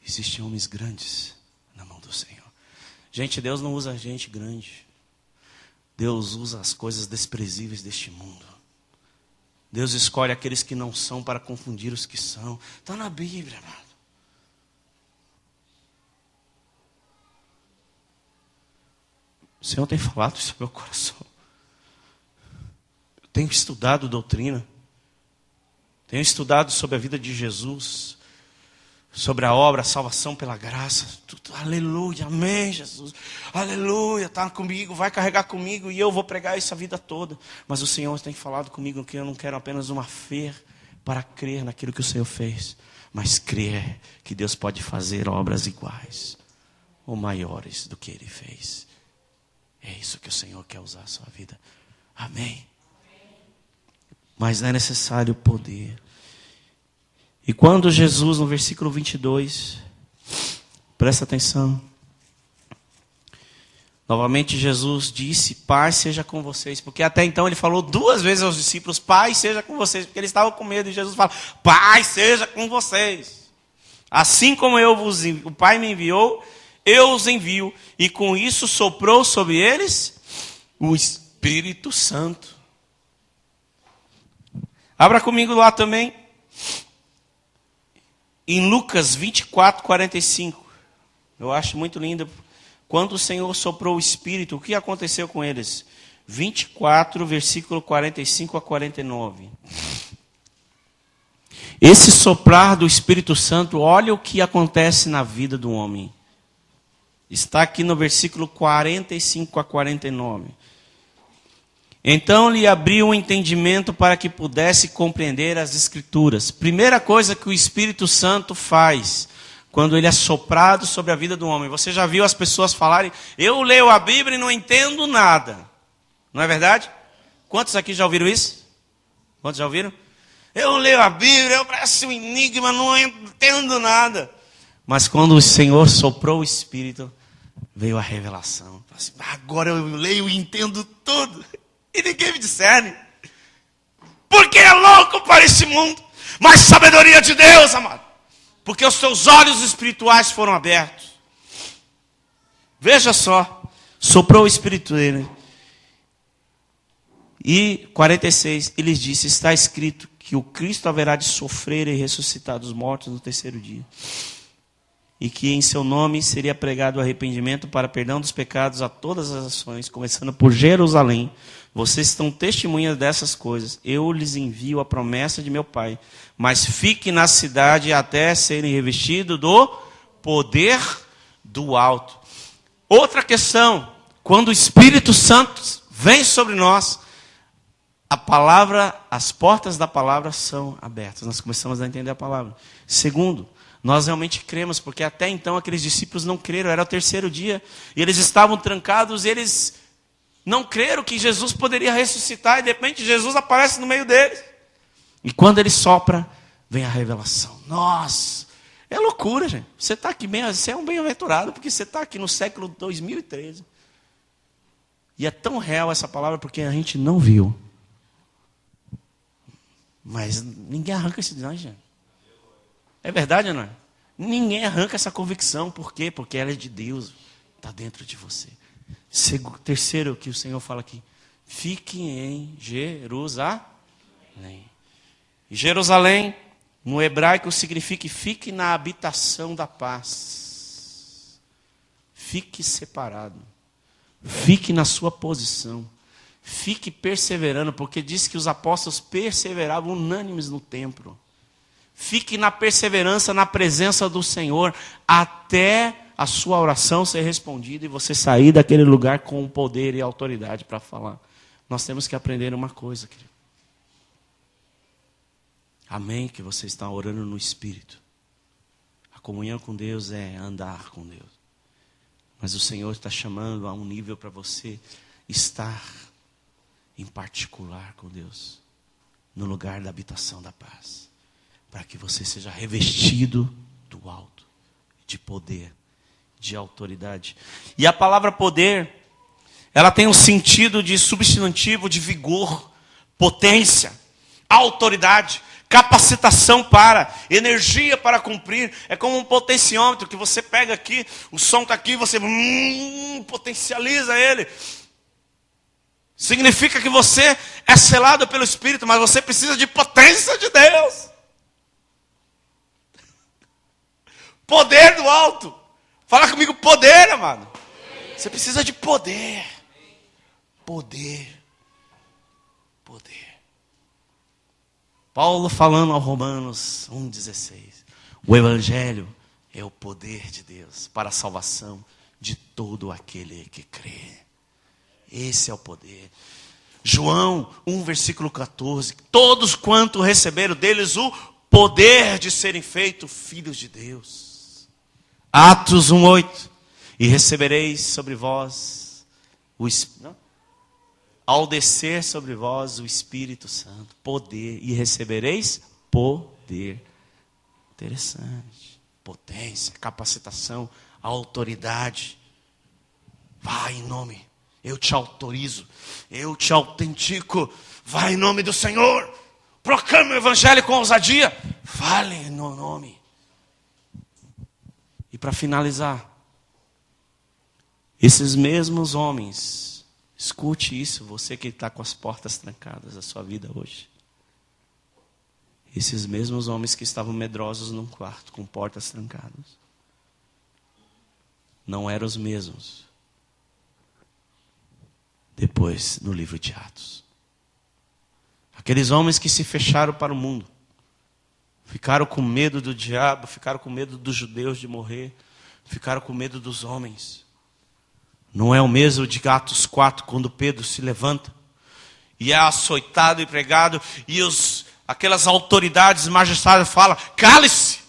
Existem homens grandes na mão do Senhor. Gente, Deus não usa gente grande. Deus usa as coisas desprezíveis deste mundo. Deus escolhe aqueles que não são para confundir os que são. Está na Bíblia, amado. O Senhor tem falado isso no meu coração. Eu tenho estudado doutrina. Tenho estudado sobre a vida de Jesus. Sobre a obra, a salvação pela graça. Tudo, aleluia, amém, Jesus. Aleluia, está comigo, vai carregar comigo. E eu vou pregar isso a vida toda. Mas o Senhor tem falado comigo que eu não quero apenas uma fé para crer naquilo que o Senhor fez. Mas crer que Deus pode fazer obras iguais ou maiores do que Ele fez. É isso que o Senhor quer usar a sua vida. Amém. Mas é necessário poder. E quando Jesus, no versículo 22, presta atenção. Novamente Jesus disse, paz seja com vocês. Porque até então ele falou 2 vezes aos discípulos, paz seja com vocês. Porque eles estavam com medo. E Jesus fala, paz seja com vocês. Assim como o Pai me enviou, eu os envio. E com isso soprou sobre eles o Espírito Santo. Abra comigo lá também. Em Lucas 24, 45. Eu acho muito lindo. Quando o Senhor soprou o Espírito, o que aconteceu com eles? 24, versículo 45 a 49. Esse soprar do Espírito Santo, olha o que acontece na vida do homem. Está aqui no versículo 45 a 49. Então lhe abriu o entendimento para que pudesse compreender as Escrituras. Primeira coisa que o Espírito Santo faz quando ele é soprado sobre a vida do homem. Você já viu as pessoas falarem, eu leio a Bíblia e não entendo nada. Não é verdade? Quantos aqui já ouviram isso? Quantos já ouviram? Eu leio a Bíblia, eu pareço um enigma, não entendo nada. Mas quando o Senhor soprou o Espírito, veio a revelação. Assim, agora eu leio e entendo tudo. E ninguém me discerne. Porque é louco para esse mundo. Mas sabedoria de Deus, amado. Porque os teus olhos espirituais foram abertos. Veja só. Soprou o Espírito dele. E 46, ele disse, está escrito que o Cristo haverá de sofrer e ressuscitar dos mortos no 3º dia. E que em seu nome seria pregado o arrependimento para perdão dos pecados a todas as nações, começando por Jerusalém. Vocês estão testemunhas dessas coisas. Eu lhes envio a promessa de meu Pai. Mas fique na cidade até serem revestidos do poder do alto. Outra questão. Quando o Espírito Santo vem sobre nós, a palavra, as portas da palavra são abertas. Nós começamos a entender a palavra. Segundo, nós realmente cremos, porque até então aqueles discípulos não creram. Era o 3º dia. E eles estavam trancados, eles Não creram que Jesus poderia ressuscitar e de repente Jesus aparece no meio deles. E quando ele sopra, vem a revelação. Nossa, é loucura, gente. Você está aqui bem, você é um bem-aventurado porque você está aqui no século 2013. E é tão real essa palavra porque a gente não viu. Mas ninguém arranca esse não, gente. É verdade ou não é? Ninguém arranca essa convicção. Por quê? Porque ela é de Deus. Está dentro de você. Terceiro que o Senhor fala aqui. Fique em Jerusalém. E Jerusalém, no hebraico, significa fique na habitação da paz. Fique separado. Fique na sua posição. Fique perseverando, porque diz que os apóstolos perseveravam unânimes no templo. Fique na perseverança, na presença do Senhor, até a sua oração ser respondida e você sair daquele lugar com poder e autoridade para falar. Nós temos que aprender uma coisa, querido. Amém, que você está orando no Espírito. A comunhão com Deus é andar com Deus. Mas o Senhor está chamando a um nível para você estar em particular com Deus, no lugar da habitação da paz, para que você seja revestido do alto, de poder, de autoridade. E a palavra poder, ela tem um sentido de substantivo de vigor, potência, autoridade, capacitação para, energia para cumprir. É como um potenciômetro que você pega aqui, o som está aqui, você potencializa ele. Significa que você é selado pelo Espírito, mas você precisa de potência de Deus. Poder do alto. Fala comigo, poder, amado. Você precisa de poder. Poder. Poder. Paulo falando ao Romanos 1,16. O Evangelho é o poder de Deus para a salvação de todo aquele que crê. Esse é o poder. João 1, versículo 14. Todos quanto receberam deles o poder de serem feitos filhos de Deus. Atos 1:8. E recebereis sobre vós ao descer sobre vós o Espírito Santo, poder, e recebereis poder. Interessante. Potência, capacitação, autoridade. Vai em nome. Eu te autorizo. Eu te autentico. Vai em nome do Senhor. Proclame o Evangelho com ousadia. Fale no nome. E para finalizar, esses mesmos homens, escute isso, você que está com as portas trancadas da sua vida hoje. Esses mesmos homens que estavam medrosos num quarto, com portas trancadas, não eram os mesmos depois no livro de Atos. Aqueles homens que se fecharam para o mundo, ficaram com medo do diabo, ficaram com medo dos judeus de morrer, ficaram com medo dos homens. Não é o mesmo de Atos 4, quando Pedro se levanta e é açoitado e pregado, e aquelas autoridades majestades falam: cale-se,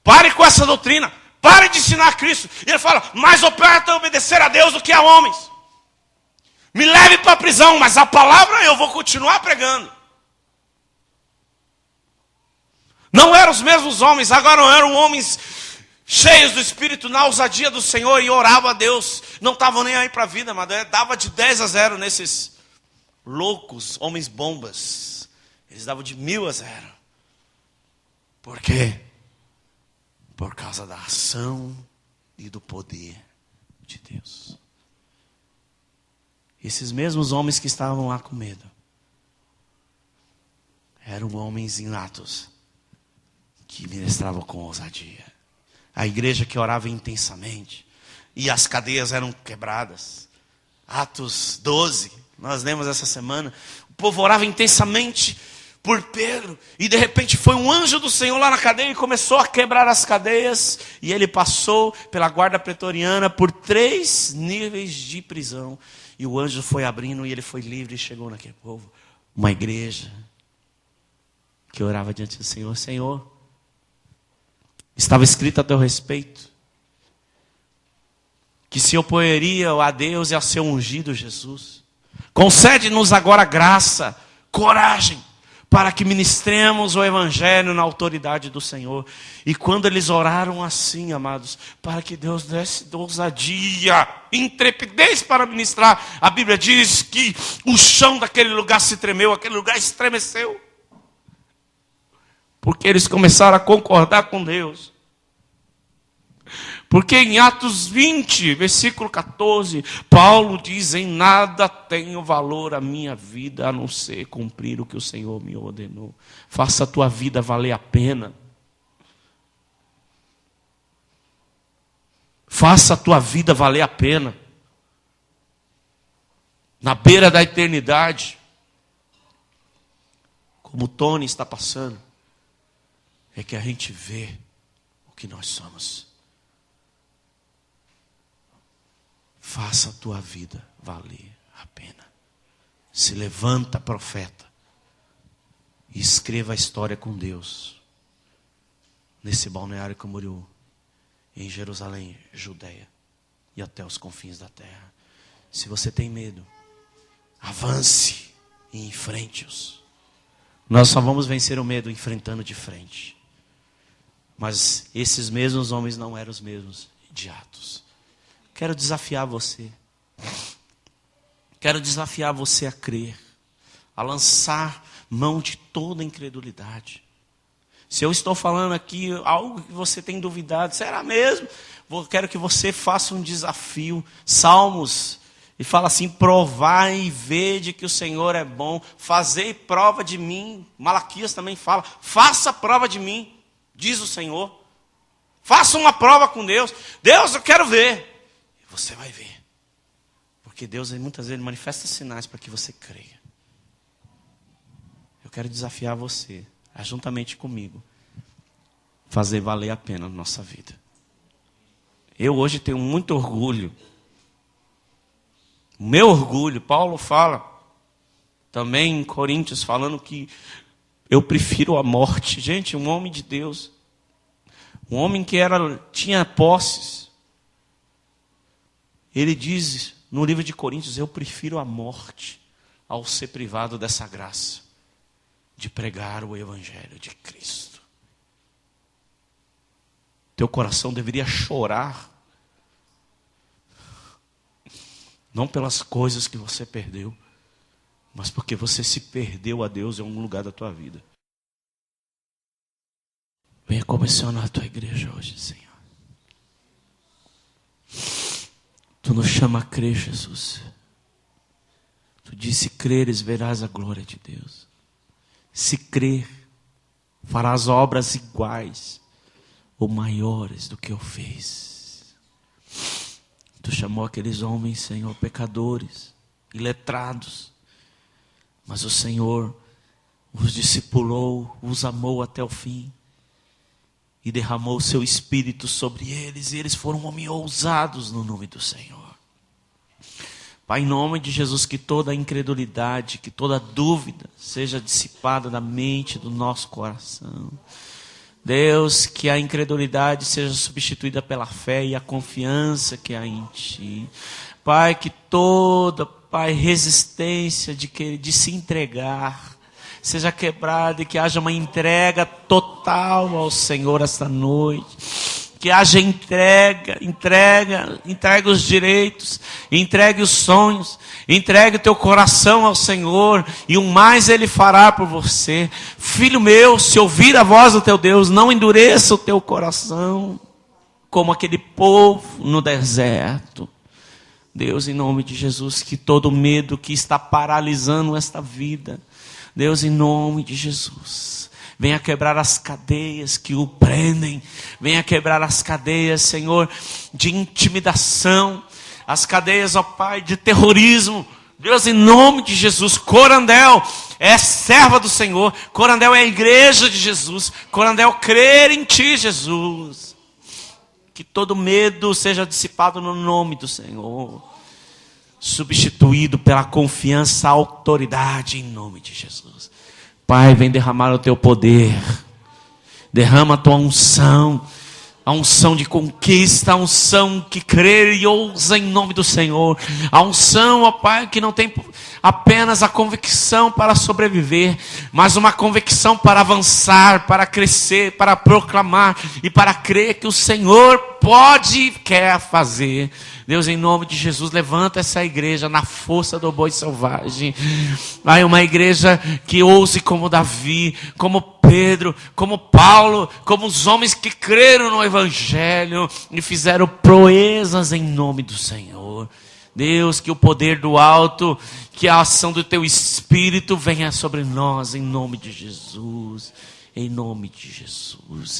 pare com essa doutrina, pare de ensinar a Cristo. E ele fala: mais operta é obedecer a Deus do que a homens. Me leve para a prisão, mas a palavra eu vou continuar pregando. Não eram os mesmos homens, agora eram homens cheios do Espírito, na ousadia do Senhor, e oravam a Deus. Não estavam nem aí para a vida, mas dava de 10-0 nesses loucos homens bombas. Eles davam de 1000-0. Por quê? Por causa da ação e do poder de Deus. Esses mesmos homens que estavam lá com medo eram homens inatos que ministravam com ousadia. A igreja que orava intensamente e as cadeias eram quebradas. Atos 12, nós lemos essa semana. O povo orava intensamente por Pedro e de repente foi um anjo do Senhor lá na cadeia e começou a quebrar as cadeias, e ele passou pela guarda pretoriana por 3 níveis de prisão, e o anjo foi abrindo e ele foi livre e chegou naquele povo. Uma igreja que orava diante do Senhor: Senhor, estava escrito a teu respeito que se oporia a Deus e ao seu ungido Jesus. Concede-nos agora graça, coragem, para que ministremos o Evangelho na autoridade do Senhor. E quando eles oraram assim, amados, para que Deus desse ousadia, intrepidez para ministrar, a Bíblia diz que o chão daquele lugar se tremeu, aquele lugar estremeceu. Porque eles começaram a concordar com Deus. Porque em Atos 20, versículo 14, Paulo diz: em nada tenho valor a minha vida, a não ser cumprir o que o Senhor me ordenou. Faça a tua vida valer a pena. Faça a tua vida valer a pena. Na beira da eternidade, como o Tony está passando, é que a gente vê o que nós somos. Faça a tua vida valer a pena. Se levanta, profeta, e escreva a história com Deus. Nesse balneário Camboriú, em Jerusalém, Judeia e até os confins da terra. Se você tem medo, avance e enfrente-os. Nós só vamos vencer o medo enfrentando de frente. Mas esses mesmos homens não eram os mesmos de Atos. Quero desafiar você. Quero desafiar você a crer, a lançar mão de toda incredulidade. Se eu estou falando aqui algo que você tem duvidado, será mesmo? Quero que você faça um desafio. Salmos, e fala assim: provai e vede que o Senhor é bom, fazei prova de mim. Malaquias também fala: faça prova de mim, diz o Senhor. Faça uma prova com Deus. Deus, eu quero ver. Você vai ver. Porque Deus muitas vezes manifesta sinais para que você creia. Eu quero desafiar você, a juntamente comigo, fazer valer a pena a nossa vida. Eu hoje tenho muito orgulho. O meu orgulho, Paulo fala também em Coríntios, falando que eu prefiro a morte. Gente, um homem de Deus, um homem que tinha posses, ele diz no livro de Coríntios: eu prefiro a morte ao ser privado dessa graça de pregar o Evangelho de Cristo. Teu coração deveria chorar, não pelas coisas que você perdeu, mas porque você se perdeu a Deus em algum lugar da tua vida. Venha comissionar a tua igreja hoje, Senhor. Tu nos chama a crer, Jesus. Tu disse: creres, verás a glória de Deus. Se crer, farás obras iguais ou maiores do que eu fiz. Tu chamou aqueles homens, Senhor, pecadores, iletrados, mas o Senhor os discipulou, os amou até o fim e derramou o seu Espírito sobre eles, e eles foram homens ousados no nome do Senhor. Pai, em nome de Jesus, que toda incredulidade, que toda dúvida seja dissipada da mente do nosso coração. Deus, que a incredulidade seja substituída pela fé e a confiança que há em Ti. Pai, que toda, Pai, resistência de se entregar seja quebrada e que haja uma entrega total ao Senhor esta noite. Que haja entrega os direitos, entregue os sonhos, entregue o teu coração ao Senhor, e o mais Ele fará por você. Filho meu, se ouvir a voz do teu Deus, não endureça o teu coração, como aquele povo no deserto. Deus, em nome de Jesus, que todo medo que está paralisando esta vida, Deus, em nome de Jesus, venha quebrar as cadeias que o prendem. Venha quebrar as cadeias, Senhor, de intimidação. As cadeias, ó Pai, de terrorismo. Deus, em nome de Jesus. Corandel é serva do Senhor. Corandel é a igreja de Jesus. Corandel crer em Ti, Jesus. Que todo medo seja dissipado no nome do Senhor. Substituído pela confiança, autoridade em nome de Jesus. Pai, vem derramar o Teu poder. Derrama a Tua unção. A unção de conquista, a unção que crê e ousa em nome do Senhor. A unção, ó Pai, que não tem apenas a convicção para sobreviver, mas uma convicção para avançar, para crescer, para proclamar e para crer que o Senhor pode e quer fazer. Deus, em nome de Jesus, levanta essa igreja na força do boi selvagem. Pai, uma igreja que ouse como Davi, como Pedro, como Paulo, como os homens que creram no Evangelho e fizeram proezas em nome do Senhor. Deus, que o poder do alto, que a ação do Teu Espírito venha sobre nós, em nome de Jesus. Em nome de Jesus.